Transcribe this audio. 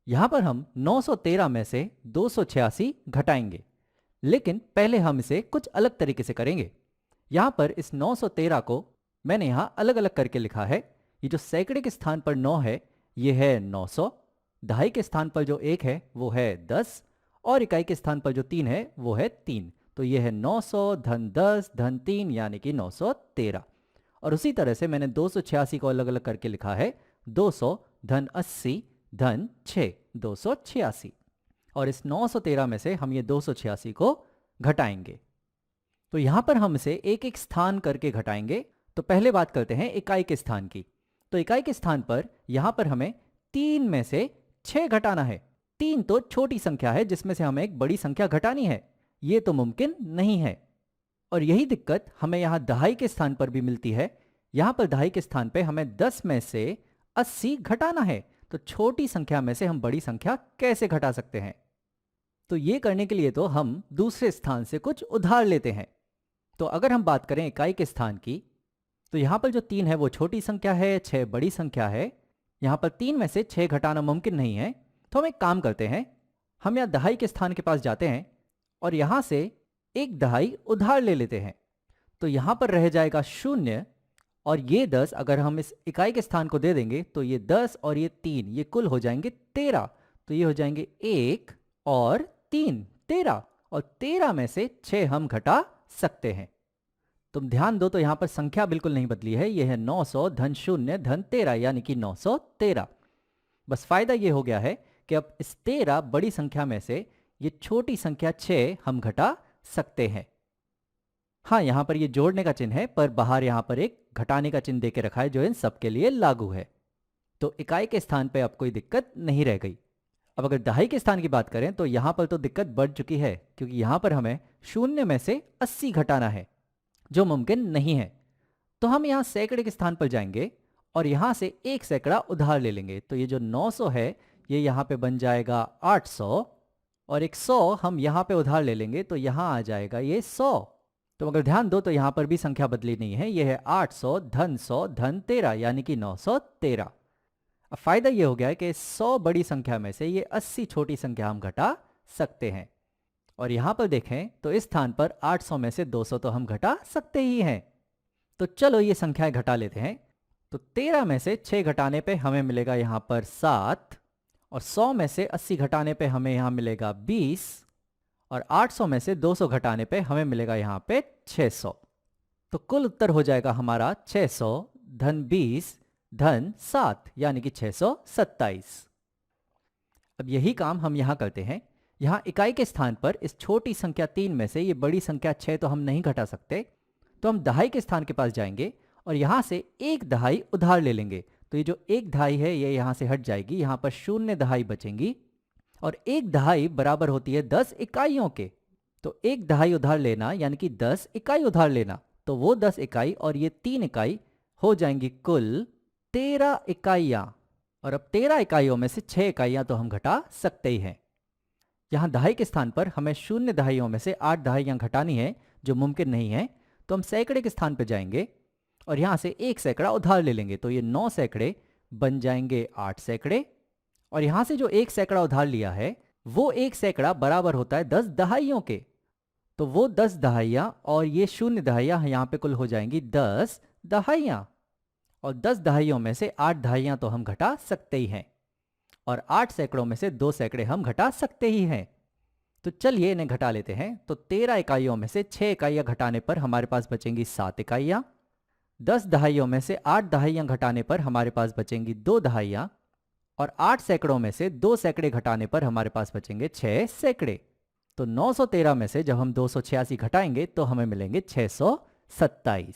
यहाँ पर हम 913 में से 286 घटाएंगे, लेकिन पहले हम इसे कुछ अलग तरीके से करेंगे। यहाँ पर इस 913 को मैंने यहाँ अलग अलग करके लिखा है। ये जो सैकड़े के स्थान पर 9 है, ये है 900, दहाई के स्थान पर जो 1 है वो है 10, और इकाई के स्थान पर जो 3 है वो है 3। तो ये है 900 धन 10 धन 3 यानी कि 913। और उसी तरह से मैंने 286 को अलग अलग करके लिखा है 200 धन 80 धन 6, 286। और इस 913 में से हम ये 286 को घटाएंगे। तो यहां पर हम इसे एक एक स्थान करके घटाएंगे। तो पहले बात करते हैं इकाई के स्थान की। तो इकाई के स्थान पर यहां पर हमें 3 में से 6 घटाना है। 3 तो छोटी संख्या है जिसमें से हमें एक बड़ी संख्या घटानी है, ये तो मुमकिन नहीं है। और यही दिक्कत हमें यहां दहाई के स्थान पर भी मिलती है। यहां पर दहाई के स्थान पे हमें 10 में से 80 घटाना है। तो छोटी संख्या में से हम बड़ी संख्या कैसे घटा सकते हैं? तो ये करने के लिए तो हम दूसरे स्थान से कुछ उधार लेते हैं। तो अगर हम बात करें इकाई के स्थान की, तो यहां पर जो 3 है वो छोटी संख्या है, 6 बड़ी संख्या है। यहां पर 3 में से 6 घटाना मुमकिन नहीं है। तो हम एक काम करते हैं, हम यहां दहाई के स्थान के पास जाते हैं और यहां से एक दहाई उधार ले लेते हैं। तो यहां पर रह जाएगा 0, और ये 10 अगर हम इस इकाई के स्थान को दे देंगे तो ये 10 और ये 3 ये कुल हो जाएंगे 13। तो ये हो जाएंगे 1 और 3, 13, और 13 में से 6 हम घटा सकते हैं। तुम ध्यान दो तो यहां पर संख्या बिल्कुल नहीं बदली है, यह है 900 धन 0 धन 13 यानी कि 913। बस फायदा ये हो गया है कि अब इस 13 बड़ी संख्या में से ये छोटी संख्या 6 हम घटा सकते हैं। हाँ, यहां पर ये जोड़ने का चिन्ह है, पर बाहर यहां पर एक घटाने का चिन्ह देके रखा है जो इन सबके लिए लागू है। तो इकाई के स्थान पे अब कोई दिक्कत नहीं रह गई। अब अगर दहाई के स्थान की बात करें तो यहां पर तो दिक्कत बढ़ चुकी है, क्योंकि यहां पर हमें 0 में से 80 घटाना है, जो मुमकिन नहीं है। तो हम यहां सैकड़े के स्थान पर जाएंगे और यहां से एक सैकड़ा उधार ले लेंगे। तो ये जो 900 है ये यहां पे बन जाएगा 800, और एक 100 हम यहां पे उधार ले लेंगे तो यहां आ जाएगा ये 100। तो अगर ध्यान दो तो यहां पर भी संख्या बदली नहीं है, ये है 800 धन 100 धन 13 यानी कि 913। अब फायदा ये हो गया है कि 100 बड़ी संख्या में से ये 80 छोटी संख्या हम घटा सकते हैं। और यहां पर देखें तो इस स्थान पर 800 में से 200 तो हम घटा सकते ही हैं। तो चलो ये संख्याएं घटा लेते हैं। तो 13 में से 6 घटाने पे हमें मिलेगा यहां पर 7, और 100 में से 80 घटाने पे हमें यहां मिलेगा 20, और 800 में से 200 घटाने पे हमें मिलेगा यहां पे 600। तो कुल उत्तर हो जाएगा हमारा 600 धन 20 धन 7 यानी कि 627। अब यही काम हम यहां करते हैं। यहां इकाई के स्थान पर इस छोटी संख्या 3 में से ये बड़ी संख्या 6 तो हम नहीं घटा सकते। तो हम दहाई के स्थान के पास जाएंगे और यहां से एक दहाई उधार ले लेंगे। तो ये जो एक दहाई है ये यहां से हट जाएगी, यहां पर 0 दहाई बचेंगी, और एक दहाई बराबर होती है 10 इकाइयों के। तो एक दहाई उधार लेना यानी कि 10 इकाई उधार लेना। तो वो 10 इकाई और ये 3 इकाई हो जाएंगी कुल 13 इकाइयां। और अब 13 इकाइयों में से 6 इकाइयां तो हम घटा सकते ही हैं। यहां दहाई के स्थान पर हमें 0 दहाइयों में से 8 दहाइयां घटानी है, जो मुमकिन नहीं है। तो हम सैकड़े के स्थान पर जाएंगे और यहां से एक सैकड़ा उधार ले लेंगे। तो ये 9 सैकड़े बन जाएंगे 8 सैकड़े, और यहां से जो एक सैकड़ा उधार लिया है वो एक सैकड़ा बराबर होता है 10 दहाइयों के। तो वो 10 दहाइयां और ये 0 दहाइयां यहां पे कुल हो जाएंगी 10 दहाइयां, और 10 दहाइयों में से 8 दहाइयां तो हम घटा सकते ही हैं, और 8 सैकड़ों में से 2 सैकड़े हम घटा सकते ही हैं। तो चलिए इन्हें घटा लेते हैं। तो 13 इकाइयों में से 6 इकाइयां घटाने पर हमारे पास बचेंगी 7 इकाइयां। 10 दहाइयों में से 8 दहाइयां घटाने पर हमारे पास बचेंगी 2 दहाइयां, और 8 सैकड़ों में से 2 सैकड़े घटाने पर हमारे पास बचेंगे 6 सैकड़े। तो 913 में से जब हम 286 घटाएंगे तो हमें मिलेंगे 627।